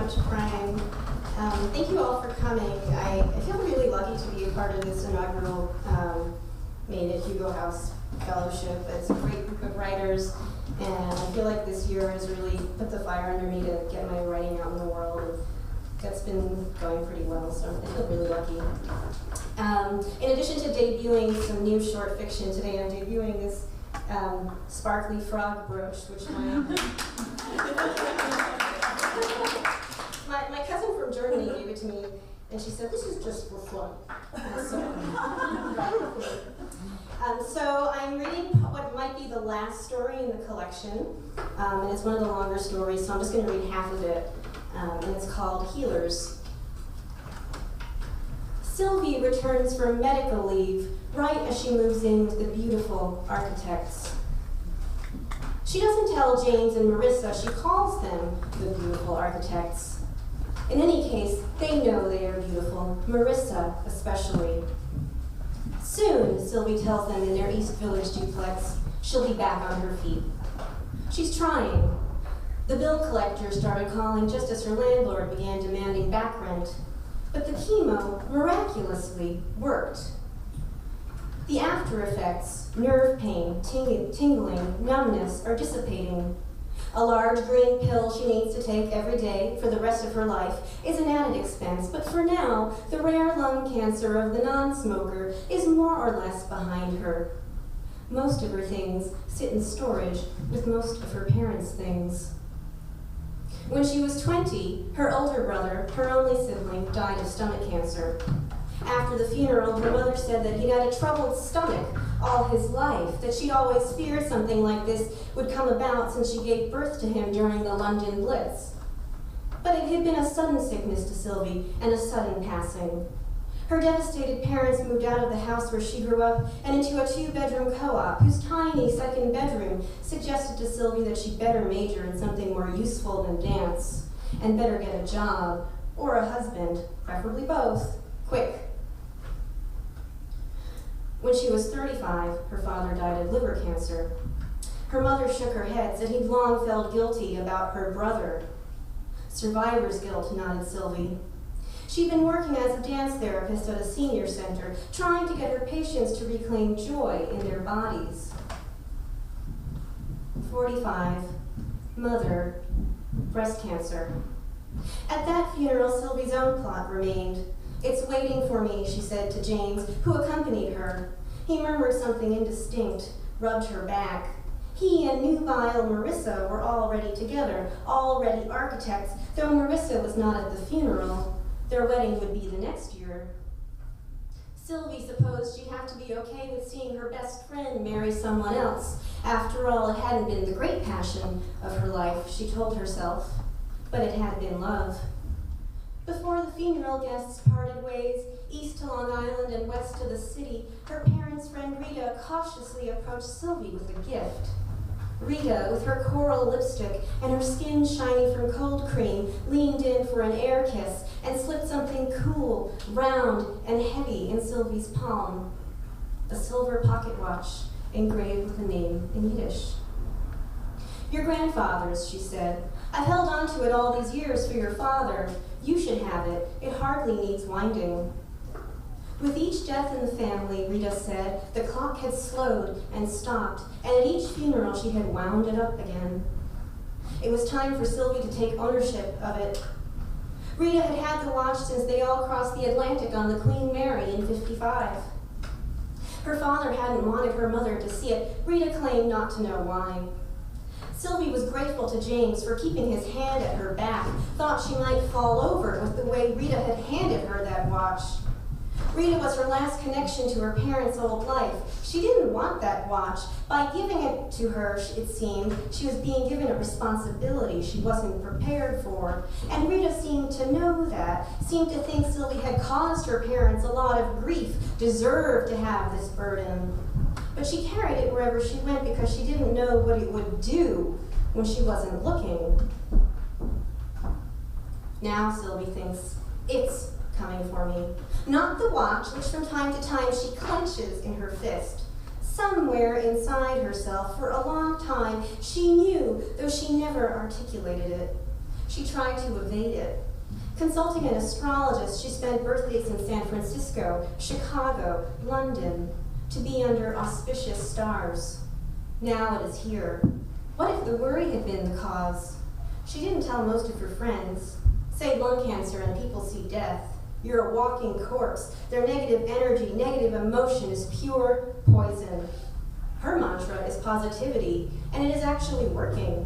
much, Brian. Thank you all for coming. I feel really lucky to be a part of this inaugural Maine at Hugo House Fellowship. It's a great group of writers, and I feel like this year has really put the fire under me to get my writing out in the world. And that's been going pretty well, so I feel really lucky. In addition to debuting some new short fiction, today I'm debuting this sparkly frog brooch, which my cousin from Germany gave it to me, and she said, "This is just for fun." So I'm reading what might be the last story in the collection, and it's one of the longer stories, so I'm just going to read half of it, and it's called Healers. Sylvie returns from medical leave right as she moves in with the beautiful architects. She doesn't tell James and Marissa, she calls them the beautiful architects. In any case, they know they are beautiful, Marissa especially. Soon, Sylvie tells them in their East Village duplex, she'll be back on her feet. She's trying. The bill collector started calling just as her landlord began demanding back rent, but the chemo miraculously worked. The after effects, nerve pain, tingling, numbness, are dissipating. A large green pill she needs to take every day for the rest of her life is an added expense, but for now, the rare lung cancer of the non-smoker is more or less behind her. Most of her things sit in storage with most of her parents' things. When she was 20, her older brother, her only sibling, died of stomach cancer. After the funeral, her mother said that he'd had a troubled stomach all his life, that she'd always feared something like this would come about since she gave birth to him during the London Blitz. But it had been a sudden sickness to Sylvie and a sudden passing. Her devastated parents moved out of the house where she grew up and into a two-bedroom co-op whose tiny second bedroom suggested to Sylvie that she'd better major in something more useful than dance and better get a job or a husband, preferably both, quick. When she was 35, her father died of liver cancer. Her mother shook her head, said he'd long felt guilty about her brother. Survivor's guilt, nodded Sylvie. She'd been working as a dance therapist at a senior center, trying to get her patients to reclaim joy in their bodies. 45, mother, breast cancer. At that funeral, Sylvie's own plot remained. "It's waiting for me," she said to James, who accompanied her. He murmured something indistinct, rubbed her back. He and nubile Marissa were already together, already architects, though Marissa was not at the funeral. Their wedding would be the next year. Sylvie supposed she'd have to be okay with seeing her best friend marry someone else. After all, it hadn't been the great passion of her life, she told herself, but it had been love. Before the funeral guests parted ways, east to Long Island and west to the city, her parents' friend Rita cautiously approached Sylvie with a gift. Rita, with her coral lipstick and her skin shiny from cold cream, leaned in for an air kiss and slipped something cool, round, and heavy in Sylvie's palm. A silver pocket watch engraved with a name in Yiddish. "Your grandfather's," she said. "I've held on to it all these years for your father. You should have it. It hardly needs winding." With each death in the family, Rita said, the clock had slowed and stopped, and at each funeral she had wound it up again. It was time for Sylvie to take ownership of it. Rita had had the watch since they all crossed the Atlantic on the Queen Mary in '55. Her father hadn't wanted her mother to see it. Rita claimed not to know why. Sylvie was grateful to James for keeping his hand at her back, thought she might fall over with the way Rita had handed her that watch. Rita was her last connection to her parents' old life. She didn't want that watch. By giving it to her, it seemed, she was being given a responsibility she wasn't prepared for. And Rita seemed to know that, seemed to think Sylvie had caused her parents a lot of grief, deserved to have this burden. But she carried it wherever she went because she didn't know what it would do when she wasn't looking. Now Sylvie thinks, it's coming for me. Not the watch, which from time to time she clenches in her fist. Somewhere inside herself, for a long time, she knew, though she never articulated it. She tried to evade it. Consulting an astrologist, she spent birthdays in San Francisco, Chicago, London, to be under auspicious stars. Now it is here. What if the worry had been the cause? She didn't tell most of her friends. Say lung cancer and people see death. You're a walking corpse. Their negative energy, negative emotion is pure poison. Her mantra is positivity, and it is actually working.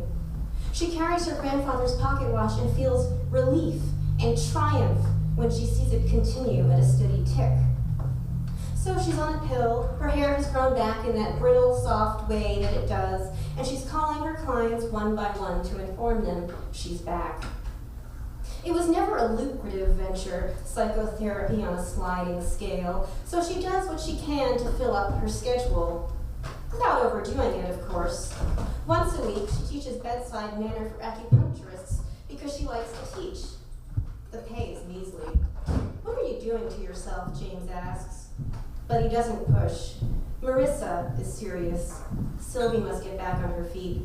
She carries her grandfather's pocket watch and feels relief and triumph when she sees it continue at a steady tick. So she's on a pill, her hair has grown back in that brittle, soft way that it does, and she's calling her clients one by one to inform them she's back. It was never a lucrative venture, psychotherapy on a sliding scale, so she does what she can to fill up her schedule. Without overdoing it, of course. Once a week, she teaches bedside manner for acupuncturists because she likes to teach. The pay is measly. What are you doing to yourself, James asks. But he doesn't push. Marissa is serious. Sylvie must get back on her feet.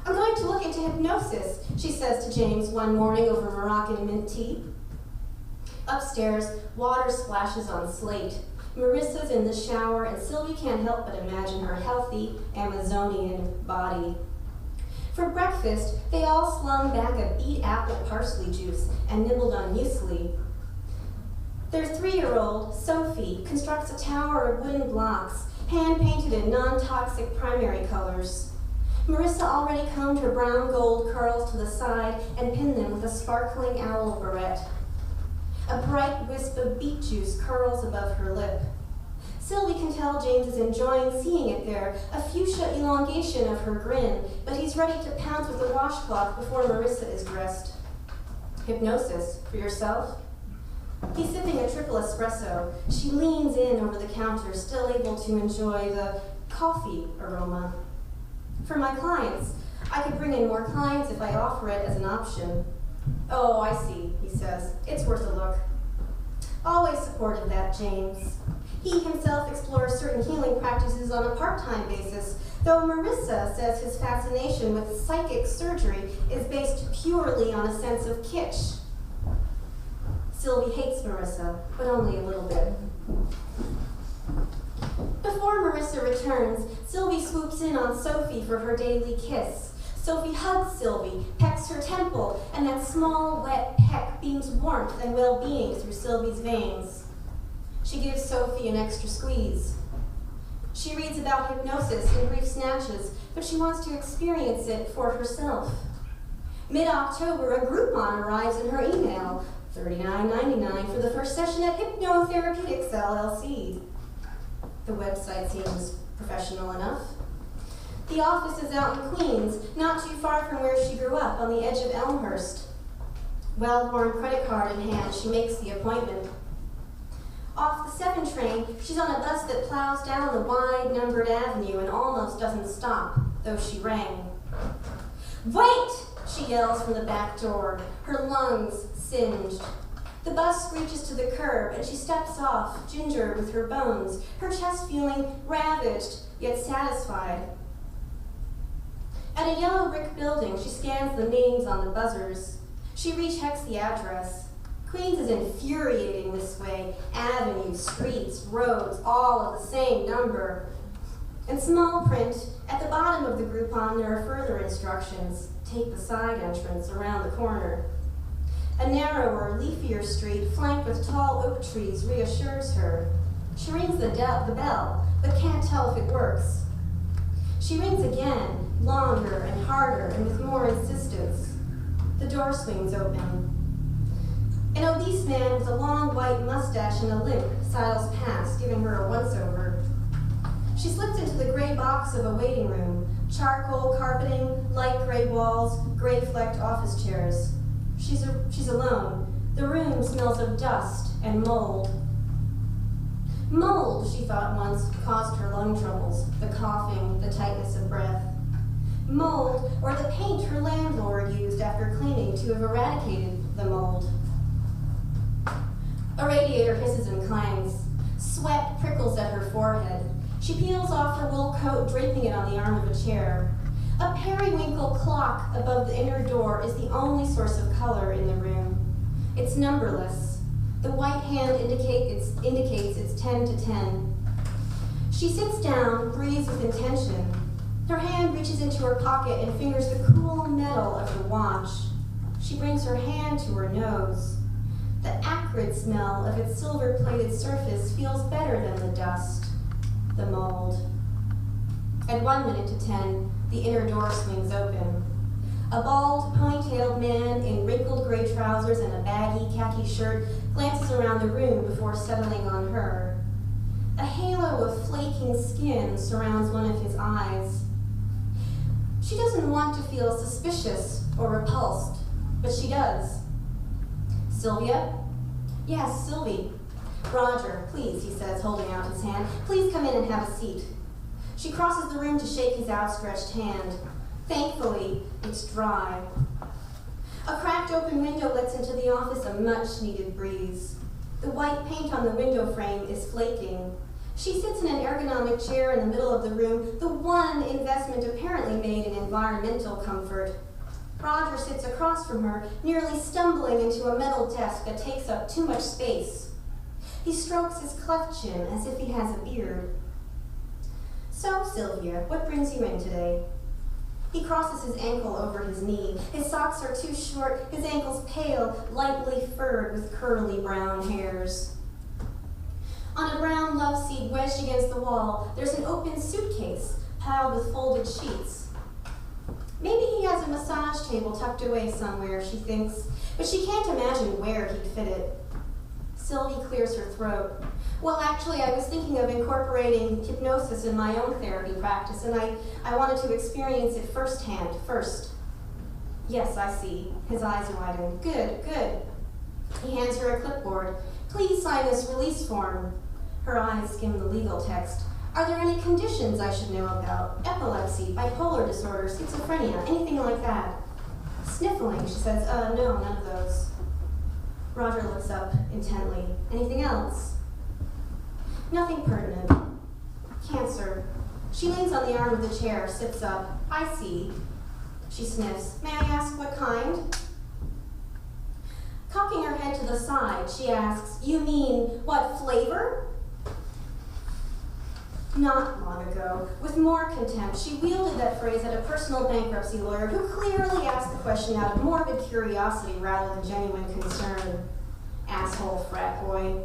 I'm going to look into hypnosis, she says to James one morning over Moroccan mint tea. Upstairs, water splashes on slate. Marissa's in the shower, and Sylvie can't help but imagine her healthy Amazonian body. For breakfast, they all slung back a beet apple parsley juice and nibbled on muesli. Their 3-year-old, Sophie, constructs a tower of wooden blocks, hand-painted in non-toxic primary colors. Marissa already combed her brown gold curls to the side and pinned them with a sparkling owl barrette. A bright wisp of beet juice curls above her lip. Sylvie can tell James is enjoying seeing it there, a fuchsia elongation of her grin, but he's ready to pounce with a washcloth before Marissa is dressed. Hypnosis, for yourself? He's sipping a triple espresso. She leans in over the counter, still able to enjoy the coffee aroma. For my clients, I could bring in more clients if I offer it as an option. Oh, I see, he says. It's worth a look. Always supported that, James. He himself explores certain healing practices on a part-time basis, though Marissa says his fascination with psychic surgery is based purely on a sense of kitsch. Sylvie hates Marissa, but only a little bit. Before Marissa returns, Sylvie swoops in on Sophie for her daily kiss. Sophie hugs Sylvie, pecks her temple, and that small, wet peck beams warmth and well-being through Sylvie's veins. She gives Sophie an extra squeeze. She reads about hypnosis in brief snatches, but she wants to experience it for herself. Mid-October, a Groupon arrives in her email, $39.99 for the first session at Hypnotherapeutics, LLC. The website seems professional enough. The office is out in Queens, not too far from where she grew up, on the edge of Elmhurst. Well-worn credit card in hand, she makes the appointment. Off the 7 train, she's on a bus that plows down the wide, numbered avenue and almost doesn't stop, though she rang. Wait! She yells from the back door, her lungs singed. The bus screeches to the curb, and she steps off, ginger with her bones, her chest feeling ravaged, yet satisfied. At a yellow brick building, she scans the names on the buzzers. She rechecks the address. Queens is infuriating this way. Avenues, streets, roads, all of the same number. In small print, at the bottom of the Groupon, there are further instructions. Take the side entrance around the corner. A narrower, leafier street, flanked with tall oak trees, reassures her. She rings the bell, but can't tell if it works. She rings again, longer and harder and with more insistence. The door swings open. An obese man with a long white mustache and a limp sidles past, giving her a once-over. She slips into the gray box of a waiting room, charcoal carpeting, light gray walls, gray-flecked office chairs. She's alone. The room smells of dust and mold. Mold, she thought once, caused her lung troubles, the coughing, the tightness of breath. Mold, or the paint her landlord used after claiming to have eradicated the mold. A radiator hisses and clangs. Sweat prickles at her forehead. She peels off her wool coat, draping it on the arm of a chair. A periwinkle clock above the inner door is the only source of color in the room. It's numberless. The white hand indicates it's 10 to 10. She sits down, breathes with intention. Her hand reaches into her pocket and fingers the cool metal of the watch. She brings her hand to her nose. The acrid smell of its silver-plated surface feels better than the dust, the mold. At 1 minute to 10, the inner door swings open. A bald, ponytailed man in wrinkled gray trousers and a baggy khaki shirt glances around the room before settling on her. A halo of flaking skin surrounds one of his eyes. She doesn't want to feel suspicious or repulsed, but she does. Sylvia? Yes, Sylvie. Roger, please, he says, holding out his hand. Please come in and have a seat. She crosses the room to shake his outstretched hand. Thankfully, it's dry. A cracked open window lets into the office a much-needed breeze. The white paint on the window frame is flaking. She sits in an ergonomic chair in the middle of the room, the one investment apparently made in environmental comfort. Roger sits across from her, nearly stumbling into a metal desk that takes up too much space. He strokes his cleft chin as if he has a beard. So, Sylvia, what brings you in today? He crosses his ankle over his knee. His socks are too short, his ankles pale, lightly furred with curly brown hairs. On a brown love seat wedged against the wall, there's an open suitcase piled with folded sheets. Maybe he has a massage table tucked away somewhere, she thinks, but she can't imagine where he'd fit it. Sylvie clears her throat. Well, actually, I was thinking of incorporating hypnosis in my own therapy practice, and I wanted to experience it firsthand, first. Yes, I see. His eyes widen. Good, good. He hands her a clipboard. Please sign this release form. Her eyes skim the legal text. Are there any conditions I should know about? Epilepsy, bipolar disorder, schizophrenia, anything like that? Sniffling, she says, no, none of those. Roger looks up intently. Anything else? Nothing pertinent. Cancer. She leans on the arm of the chair, sits up. I see. She sniffs. May I ask what kind? Cocking her head to the side, she asks, you mean, what flavor? Not long ago, with more contempt, she wielded that phrase at a personal bankruptcy lawyer who clearly asked the question out of morbid curiosity rather than genuine concern. Asshole frat boy.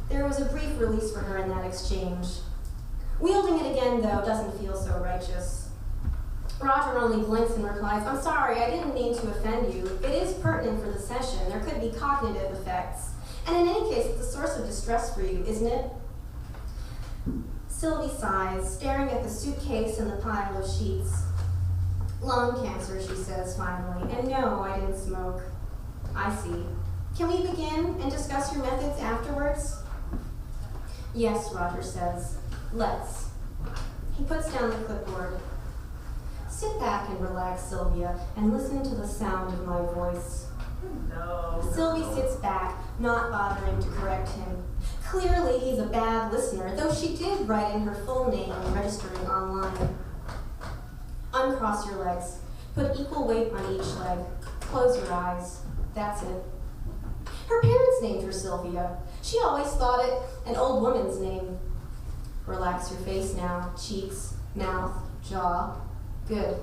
There was a brief release for her in that exchange. Wielding it again, though, doesn't feel so righteous. Roger only blinks and replies, I'm sorry, I didn't mean to offend you. It is pertinent for the session. There could be cognitive effects. And in any case, it's a source of distress for you, isn't it? Sylvie sighs, staring at the suitcase and the pile of sheets. Lung cancer, she says finally. And no, I didn't smoke. I see. Can we begin and discuss your methods afterwards? Yes, Roger says. Let's. He puts down the clipboard. Sit back and relax, Sylvia, and listen to the sound of my voice. No. Sylvie sits back, not bothering to correct him. Clearly, he's a bad listener, though she did write in her full name when registering online. Uncross your legs. Put equal weight on each leg. Close your eyes. That's it. Her parents named her Sylvia. She always thought it an old woman's name. Relax your face now. Cheeks, mouth, jaw. Good.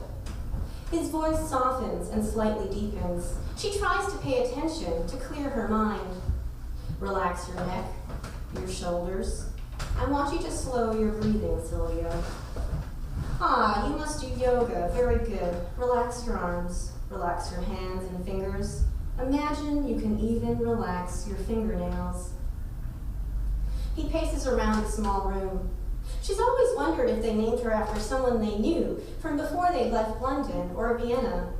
His voice softens and slightly deepens. She tries to pay attention, to clear her mind. Relax your neck, your shoulders. I want you to slow your breathing, Sylvia. Ah, you must do yoga. Very good. Relax your arms. Relax your hands and fingers. Imagine you can even relax your fingernails. He paces around the small room. She's always wondered if they named her after someone they knew from before they left London or Vienna.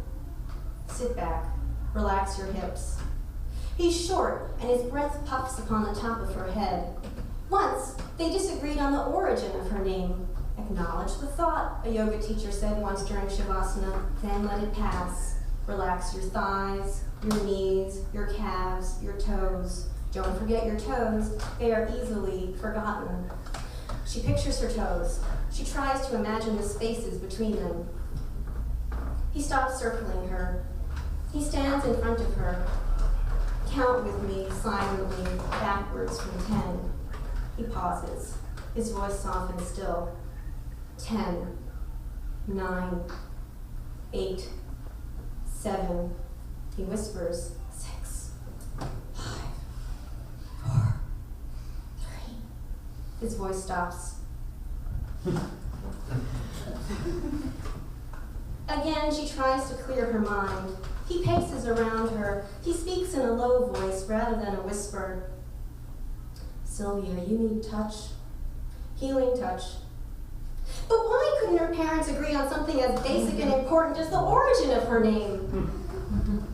Sit back. Relax your hips. He's short, and his breath puffs upon the top of her head. Once, they disagreed on the origin of her name. Acknowledge the thought, a yoga teacher said once during Shavasana, then let it pass. Relax your thighs, your knees, your calves, your toes. Don't forget your toes. They are easily forgotten. She pictures her toes. She tries to imagine the spaces between them. He stops circling her. He stands in front of her. Count with me silently backwards from 10. He pauses. His voice softens still. 10, 9, 8, 7. He whispers. 6, 5, 4, 3. His voice stops. Again, she tries to clear her mind. He paces around her. He speaks in a low voice rather than a whisper. Sylvia, you need touch. Healing touch. But why couldn't her parents agree on something as basic and important as the origin of her name?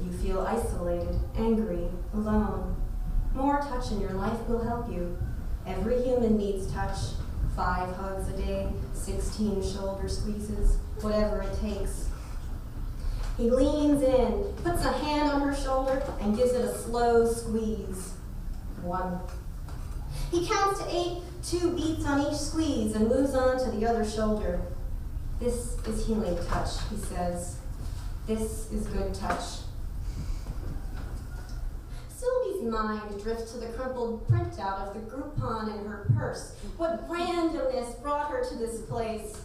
You feel isolated, angry, alone. More touch in your life will help you. Every human needs touch. 5 hugs a day, 16 shoulder squeezes, whatever it takes. He leans in, puts a hand on her shoulder, and gives it a slow squeeze. 1. He counts to 8, 2 beats on each squeeze, and moves on to the other shoulder. This is healing touch, he says. This is good touch. Sylvie's mind drifts to the crumpled printout of the Groupon in her purse. What randomness brought her to this place?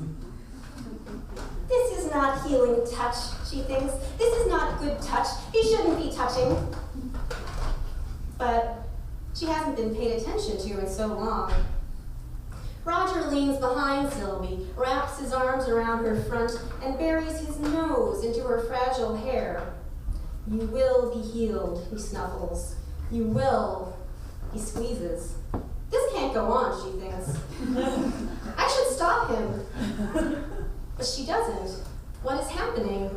This is not healing touch, she thinks. This is not good touch. He shouldn't be touching. But she hasn't been paid attention to in so long. Roger leans behind Sylvie, wraps his arms around her front, and buries his nose into her fragile hair. You will be healed, he snuffles. You will. He squeezes. This can't go on, she thinks. I should stop him. But she doesn't. What is happening?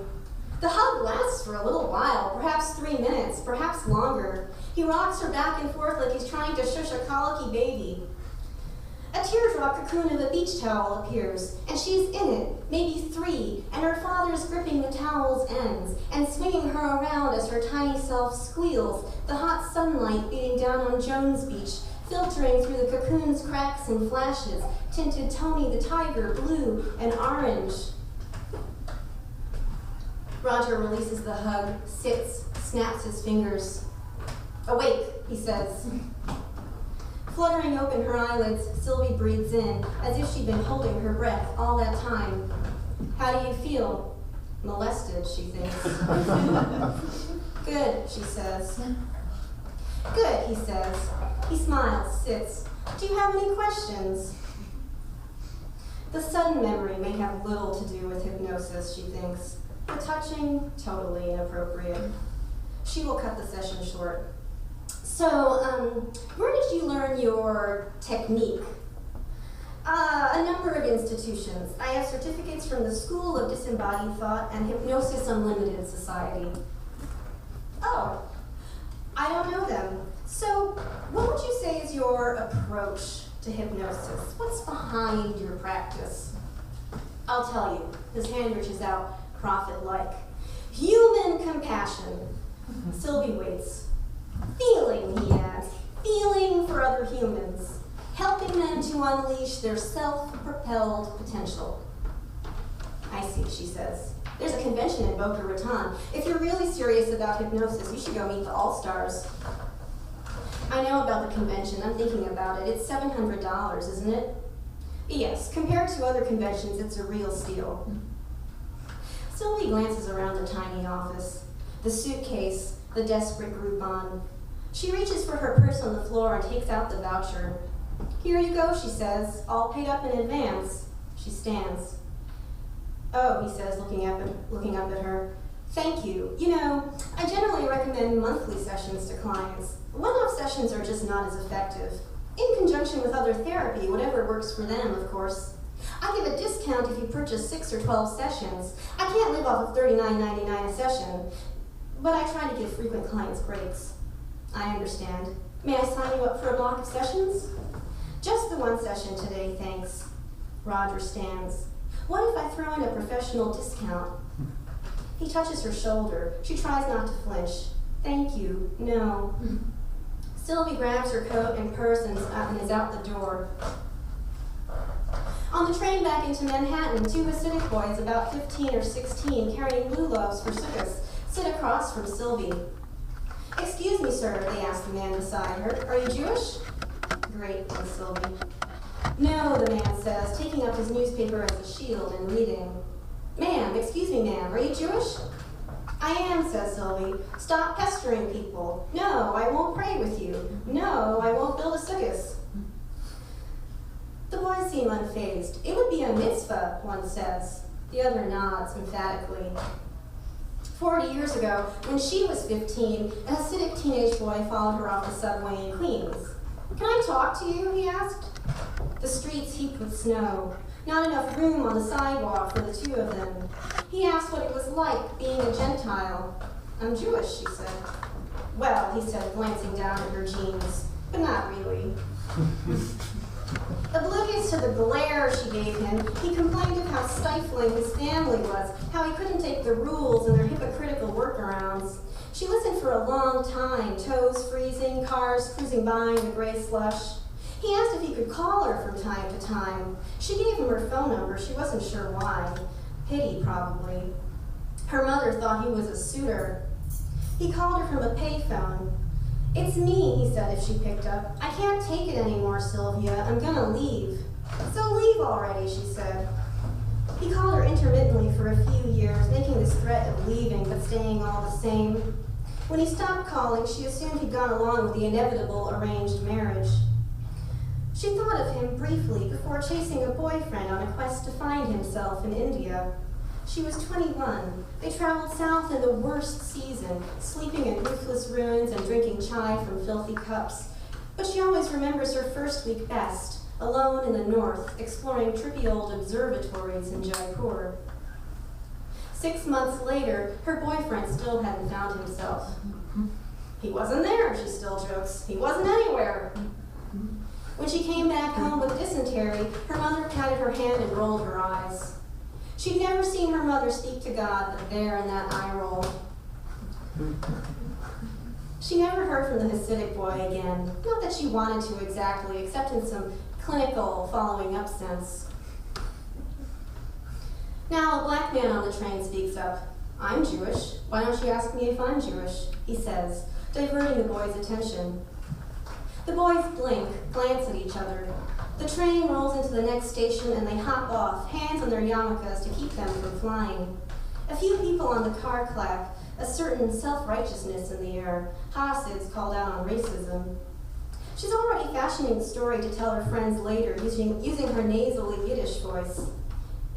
The hug lasts for a little while, perhaps 3 minutes, perhaps longer. He rocks her back and forth like he's trying to shush a colicky baby. A teardrop cocoon of a beach towel appears, and she's in it, maybe 3, and her father's gripping the towel's ends and swinging her around as her tiny self squeals, the hot sunlight beating down on Jones Beach, filtering through the cocoon's cracks and flashes, tinted Tony the tiger blue and orange. Roger releases the hug, sits, snaps his fingers. Awake, he says. Fluttering open her eyelids, Sylvie breathes in, as if she'd been holding her breath all that time. How do you feel? Molested, she thinks. Good, she says. Good, he says. He smiles, sits. Do you have any questions? The sudden memory may have little to do with hypnosis, she thinks. The touching, totally inappropriate. She will cut the session short. So, where did you learn your technique? A number of institutions. I have certificates from the School of Disembodied Thought and Hypnosis Unlimited Society. Oh, I don't know them. So, what would you say is your approach to hypnosis? What's behind your practice? I'll tell you. His hand reaches out, prophet-like. Human compassion. Sylvie waits. Feeling, he adds. Feeling for other humans. Helping them to unleash their self-propelled potential. I see, she says. There's a convention in Boca Raton. If you're really serious about hypnosis, you should go meet the All-Stars. I know about the convention. I'm thinking about it. It's $700, isn't it? Yes, compared to other conventions, it's a real steal. Sylvie glances around the tiny office. The suitcase, the desperate Groupon. She reaches for her purse on the floor and takes out the voucher. Here you go, she says, all paid up in advance. She stands. Oh, he says, looking up at her. Thank you. You know, I generally recommend monthly sessions to clients. One-off sessions are just not as effective. In conjunction with other therapy, whatever works for them, of course. I give a discount if you purchase 6 or 12 sessions. I can't live off of $39.99 a session, but I try to give frequent clients breaks. I understand. May I sign you up for a block of sessions? Just the one session today, thanks. Roger stands. What if I throw in a professional discount? He touches her shoulder. She tries not to flinch. Thank you. No. Sylvie grabs her coat and purse and is out the door. On the train back into Manhattan, two Hasidic boys, about 15 or 16, carrying lulavs for sukkahs, sit across from Sylvie. "Excuse me, sir," they ask the man beside her. "Are you Jewish?" "Great," says Sylvie. "No," the man says, taking up his newspaper as a shield and reading. "Ma'am, excuse me, ma'am, are you Jewish?" "I am," says Sylvie. "Stop pestering people." "No, I won't pray with you." "No, I won't build a sukkah." The boys seem unfazed. "It would be a mitzvah," one says. The other nods emphatically. 40 years ago, when she was 15, a Hasidic teenage boy followed her off the subway in Queens. "Can I talk to you?" he asked. The streets heaped with snow. Not enough room on the sidewalk for the two of them. He asked what it was like being a Gentile. "I'm Jewish," she said. "Well," he said, glancing down at her jeans, "but not really." Oblivious to the glare she gave him, he complained of how stifling his family was, how he couldn't take the rules and their hypocritical workarounds. She listened for a long time, toes freezing, cars cruising by in the gray slush. He asked if he could call her from time to time. She gave him her phone number. She wasn't sure why. Pity, probably. Her mother thought he was a suitor. He called her from a payphone. "It's me," he said if she picked up. "I can't take it anymore, Sylvia. I'm gonna leave." "So leave already," she said. He called her intermittently for a few years, making this threat of leaving but staying all the same. When he stopped calling, she assumed he'd gone along with the inevitable arranged marriage. She thought of him briefly before chasing a boyfriend on a quest to find himself in India. She was 21. They traveled south in the worst season, sleeping in roofless ruins and drinking chai from filthy cups. But she always remembers her first week best, alone in the north, exploring trippy old observatories in Jaipur. 6 months later, her boyfriend still hadn't found himself. He wasn't there, she still jokes. He wasn't anywhere. When she came back home with dysentery, her mother patted her hand and rolled her eyes. She'd never seen her mother speak to God, but there in that eye roll. She never heard from the Hasidic boy again. Not that she wanted to exactly, except in some clinical following up sense. Now a black man on the train speaks up. "I'm Jewish. Why don't you ask me if I'm Jewish?" he says, diverting the boy's attention. The boys blink, glance at each other. The train rolls into the next station and they hop off, hands on their yarmulkes to keep them from flying. A few people on the car clap, a certain self-righteousness in the air. Hasids called out on racism. She's already fashioning the story to tell her friends later, using her nasally Yiddish voice.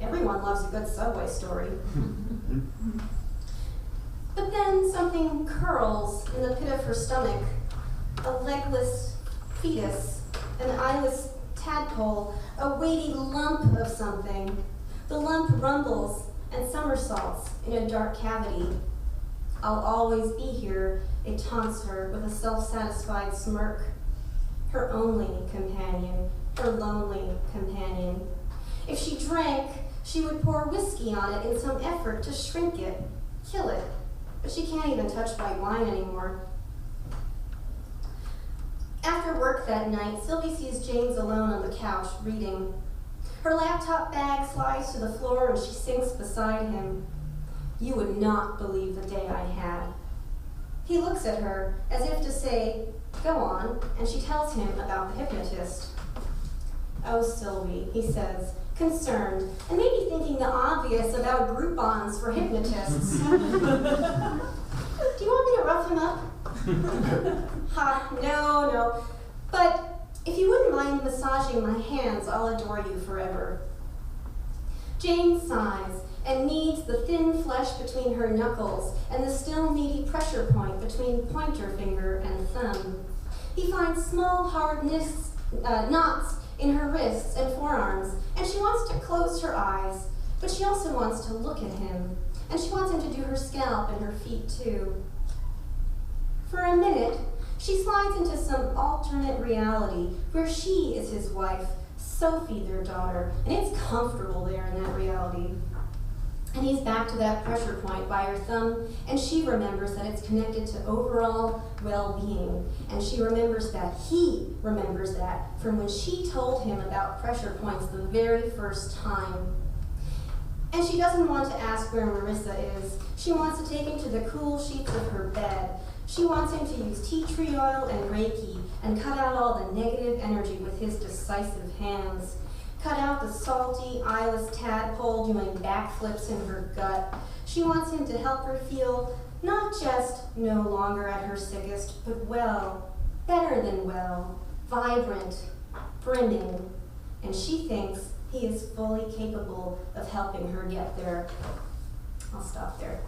Everyone loves a good subway story. But then something curls in the pit of her stomach. A legless fetus, an eyeless tadpole, a weighty lump of something. The lump rumbles and somersaults in a dark cavity. "I'll always be here," it taunts her with a self-satisfied smirk. Her only companion, her lonely companion. If she drank, she would pour whiskey on it in some effort to shrink it, kill it. But she can't even touch white wine anymore. After work that night, Sylvie sees James alone on the couch, reading. Her laptop bag slides to the floor and she sinks beside him. "You would not believe the day I had." He looks at her, as if to say, "Go on," and she tells him about the hypnotist. "Oh, Sylvie," he says, concerned, and maybe thinking the obvious about Groupons for hypnotists. "Do you want me to rough him up?" "Ha, no. But if you wouldn't mind massaging my hands, I'll adore you forever." James sighs and kneads the thin flesh between her knuckles and the still meaty pressure point between pointer finger and thumb. He finds small hard knots in her wrists and forearms, and she wants to close her eyes, but she also wants to look at him, and she wants him to do her scalp and her feet too. For a minute, she slides into some alternate reality where she is his wife, Sophie their daughter, and it's comfortable there in that reality. And he's back to that pressure point by her thumb, and she remembers that it's connected to overall well-being. And she remembers that he remembers that from when she told him about pressure points the very first time. And she doesn't want to ask where Marissa is. She wants to take him to the cool sheets of her bed. She wants him to use tea tree oil and Reiki and cut out all the negative energy with his decisive hands. Cut out the salty, eyeless tadpole doing backflips in her gut. She wants him to help her feel not just no longer at her sickest, but well, better than well, vibrant, brimming. And she thinks he is fully capable of helping her get there. I'll stop there.